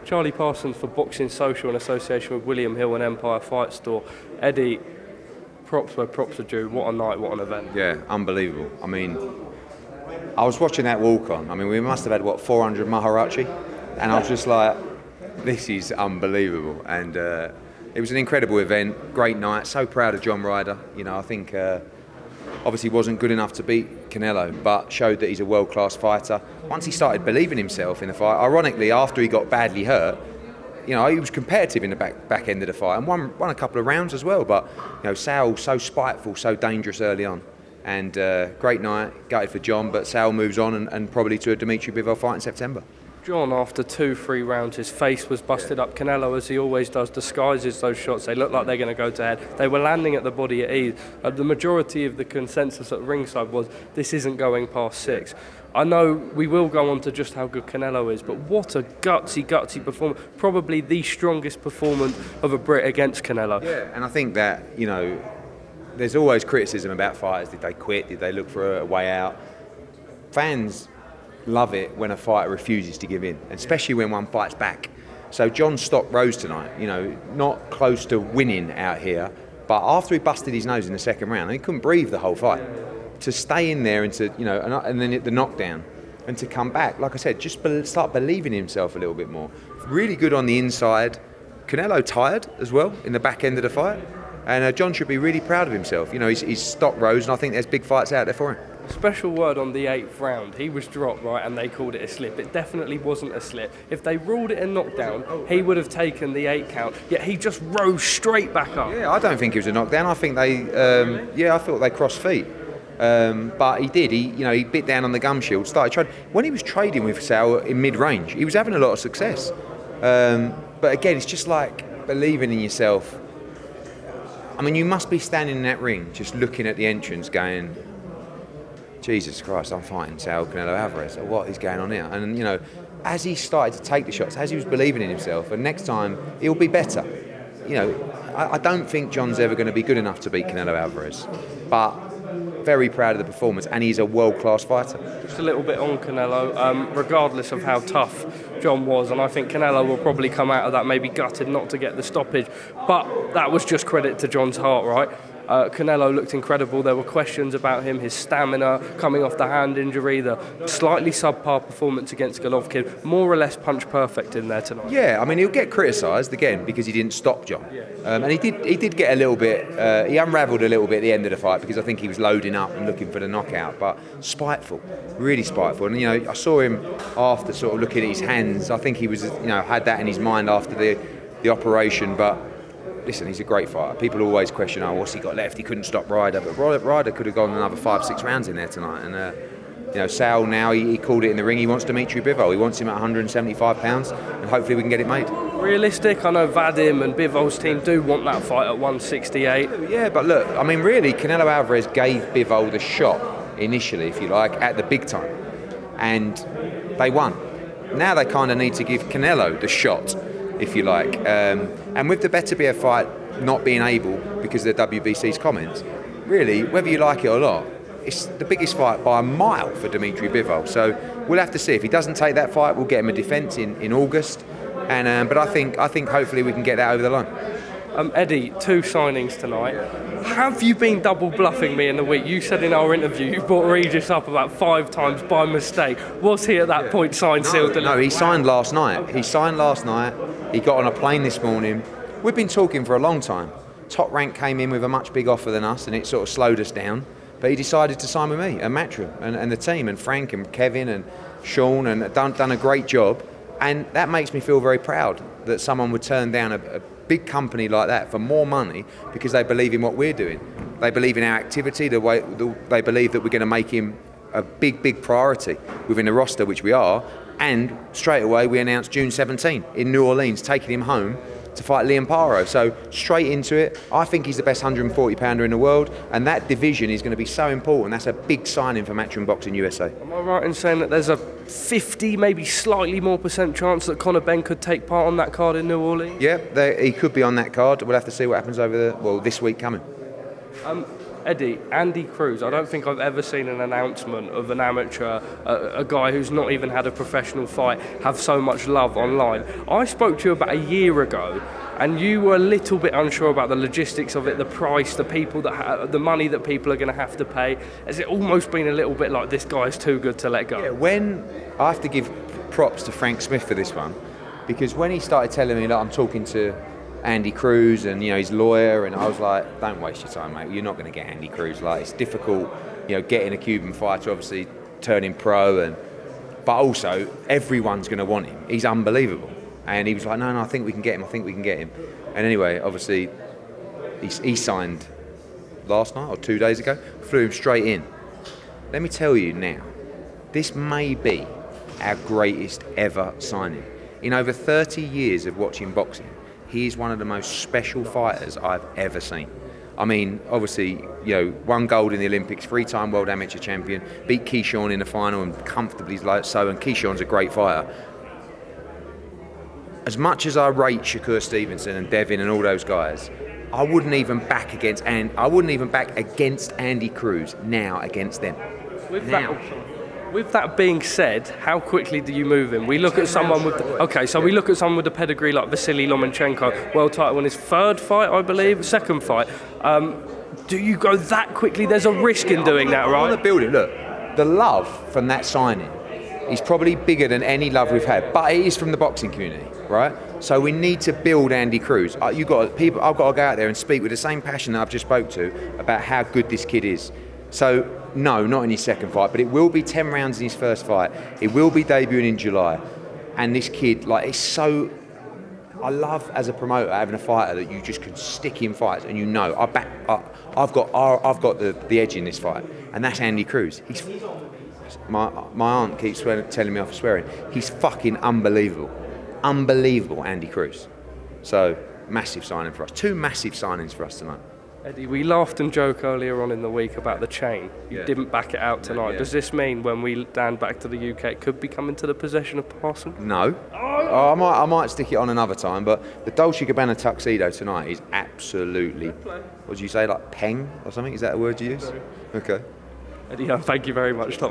Charlie Parsons for Boxing Social in association with William Hill and Empire Fight Store. Eddie, props where props are due. What a night, what an event. Yeah, unbelievable. I mean, I was watching that walk-on. I mean, we must have had, 400 Maharachi? And I was just like, this is unbelievable. And it was an incredible event, great night. So proud of John Ryder. You know, I think obviously wasn't good enough to beat Canelo, but showed that he's a world-class fighter. Once he started believing himself in the fight, ironically, after he got badly hurt, you know, he was competitive in the back end of the fight and won a couple of rounds as well. But, you know, Sal, so spiteful, so dangerous early on. And great night, gutted for John, but Sal moves on and probably to a Dimitri Bivol fight in September. John, after 2-3 rounds, his face was busted up. Canelo, as he always does, disguises those shots. They look like they're going to go to head. They were landing at the body at ease. The majority of the consensus at ringside was this isn't going past 6. I know we will go on to just how good Canelo is, but what a gutsy performance. Probably the strongest performance of a Brit against Canelo. Yeah, and I think that, you know, there's always criticism about fighters. Did they quit? Did they look for a way out? Fans love it when a fighter refuses to give in, especially when one fights back. So John stopped Rose tonight, you know, not close to winning out here, but after he busted his nose in the second round, he couldn't breathe the whole fight. To stay in there and to, you know, and then hit the knockdown and to come back, like I said, just start believing in himself a little bit more. Really good on the inside. Canelo tired as well in the back end of the fight, and John should be really proud of himself. You know, he's stopped Rose, and I think there's big fights out there for him. Special word on the 8th round. He was dropped, right, and they called it a slip. It definitely wasn't a slip. If they ruled it a knockdown, he would have taken the 8 count, yet he just rose straight back up. Yeah, I don't think it was a knockdown. I think I thought they crossed feet. But he did. He bit down on the gum shield. Started trading. When he was trading with Sal in mid-range, he was having a lot of success. But again, it's just like believing in yourself. I mean, you must be standing in that ring, just looking at the entrance, going, Jesus Christ, I'm fighting Sal Canelo Alvarez. What is going on here? And you know, as he started to take the shots, as he was believing in himself, and next time he'll be better. You know, I don't think John's ever going to be good enough to beat Canelo Alvarez, but very proud of the performance, and he's a world-class fighter. Just a little bit on Canelo, regardless of how tough John was, and I think Canelo will probably come out of that maybe gutted not to get the stoppage, but that was just credit to John's heart, right? Canelo looked incredible. There were questions about him, his stamina, coming off the hand injury, the slightly subpar performance against Golovkin, more or less punch perfect in there tonight. Yeah, I mean, he'll get criticised again because he didn't stop John. Yeah. And he did get a little bit, he unravelled a little bit at the end of the fight because I think he was loading up and looking for the knockout, but spiteful, really spiteful. And, you know, I saw him after sort of looking at his hands. I think he was, you know, had that in his mind after the operation, but listen, he's a great fighter. People always question, what's he got left? He couldn't stop Ryder, but Ryder could have gone another 5-6 rounds in there tonight. And you know, Sal now, he called it in the ring. He wants Dimitri Bivol. He wants him at 175 pounds, and hopefully we can get it made. Realistic? I know Vadim and Bivol's team do want that fight at 168. Yeah, but look, I mean, really, Canelo Alvarez gave Bivol the shot initially, if you like, at the big time, and they won. Now they kind of need to give Canelo the shot, if you like. And with the better be a fight not being able, because of the WBC's comments, really, whether you like it or not, it's the biggest fight by a mile for Dimitri Bivol. So we'll have to see. If he doesn't take that fight, we'll get him a defence in August. And but I think hopefully we can get that over the line. Eddie, 2 signings tonight. Have you been double bluffing me in the week? You said in our interview you brought Regis up about 5 times by mistake. Was he at that point signed, sealed, delivered? No, he signed last night. He got on a plane this morning. We've been talking for a long time. Top Rank came in with a much big offer than us, and it sort of slowed us down. But he decided to sign with me and Matchroom and the team, and Frank and Kevin and Sean, and done a great job. And that makes me feel very proud that someone would turn down a big company like that for more money because they believe in what we're doing. They believe in our activity, they believe that we're going to make him a big priority within the roster, which we are. And straight away we announced June 17 in New Orleans, taking him home to fight Liam Paro. So straight into it. I think he's the best 140 pounder in the world, and that division is going to be so important. That's a big signing for Matchroom Boxing USA. Am I right in saying that there's a 50, maybe slightly more % chance that Conor Benn could take part on that card in New Orleans? Yeah, he could be on that card. We'll have to see what happens this week coming. Eddie, Andy Cruz, I don't think I've ever seen an announcement of an amateur, a guy who's not even had a professional fight, have so much love online. I spoke to you about a year ago, and you were a little bit unsure about the logistics of it, the price, the people the money that people are going to have to pay. Has it almost been a little bit like, this guy's too good to let go? Yeah, when I have to give props to Frank Smith for this one, because when he started telling me that I'm talking to Andy Cruz and his lawyer, and I was like, don't waste your time, mate, you're not going to get Andy Cruz. Like, it's difficult getting a Cuban fighter, obviously turning pro, but also everyone's going to want him. He's unbelievable. And he was like, no, I think we can get him, and anyway, obviously he signed last night or 2 days ago, flew him straight in. Let me tell you now, this may be our greatest ever signing. In over 30 years of watching boxing, he is one of the most special fighters I've ever seen. I mean, obviously, won gold in the Olympics, 3-time world amateur champion, beat Keyshawn in the final and comfortably so, and Keyshawn's a great fighter. As much as I rate Shakur Stevenson and Devin and all those guys, I wouldn't even back against Andy Cruz now against them. With that being said, how quickly do you move him? We look at someone with we look at someone with a pedigree like Vasily Lomachenko, world title in his third fight, I believe, second fight. Do you go that quickly? There's a risk in doing that, right? I want to build it. Look, the love from that signing is probably bigger than any love we've had, but it is from the boxing community, right? So we need to build Andy Cruz. I've got to go out there and speak with the same passion that I've just spoke to about how good this kid is. So, no, not in his second fight, but it will be 10 rounds in his first fight. It will be debuting in July. And this kid, it's so... I love, as a promoter, having a fighter that you just can stick in fights and I've got the edge in this fight. And that's Andy Cruz. My aunt keeps telling me off for swearing. He's fucking unbelievable. Unbelievable, Andy Cruz. So, massive signing for us. 2 massive signings for us tonight. Eddie, we laughed and joked earlier on in the week about the chain. You didn't back it out tonight. Yeah. Does this mean when we land back to the UK, it could be coming to the possession of Parsons? No. Oh, I might stick it on another time, but the Dolce & Gabbana tuxedo tonight is absolutely... What do you say, like peng or something? Is that a word you use? Okay. Eddie, thank you very much, Tom.